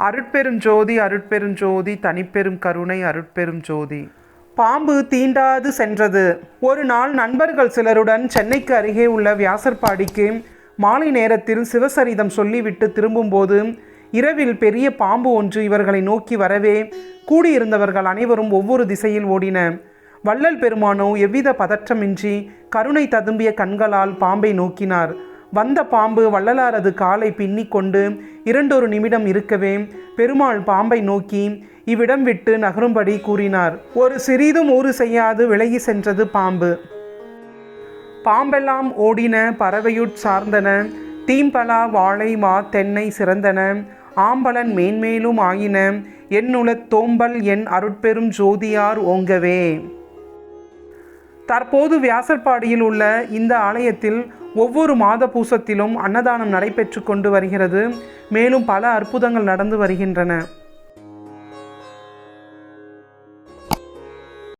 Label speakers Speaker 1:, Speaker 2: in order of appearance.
Speaker 1: அருட்பெரும் ஜோதி அருட்பெரும் ஜோதி தனிப்பெரும் கருணை அருட்பெரும் ஜோதி. பாம்பு தீண்டாது சென்றது. ஒரு நாள் நண்பர்கள் சிலருடன் சென்னைக்கு அருகே உள்ள வியாசர்பாடிக்கு மாலை நேரத்தில் சிவசரிதம் சொல்லிவிட்டு திரும்பும்போது இரவில் பெரிய பாம்பு ஒன்று இவர்களை நோக்கி வரவே கூடியிருந்தவர்கள் அனைவரும் ஒவ்வொரு திசையில் ஓடின. வள்ளல் பெருமானோ எவ்வித பதற்றமின்றி கருணை ததும்பிய கண்களால் பாம்பை நோக்கினார். வந்த பாம்பு வள்ளலாரது காலை பின்னிக் கொண்டு 2 நிமிடம் இருக்கவே பெருமாள் பாம்பை நோக்கி இவ்விடம் விட்டு நகரும்படி கூறினார். ஒரு சிறிதும் ஊறு செய்யாது விலகி சென்றது பாம்பு. பாம்பெல்லாம் ஓடின பறவையுட் சார்ந்தன, தீம்பலா வாழை மா தென்னை சிறந்தன, ஆம்பலன் மேன்மேலும் ஆயின, என்னுளத் தோம்பல் என் அருட்பெரும் ஜோதியார் ஓங்கவே. தற்போது வியாசர்பாடியில் உள்ள இந்த ஆலயத்தில் ஒவ்வொரு மாத பூசத்திலும் அன்னதானம் நடைபெற்று கொண்டு வருகிறது. மேலும் பல அற்புதங்கள் நடந்து வருகின்றன.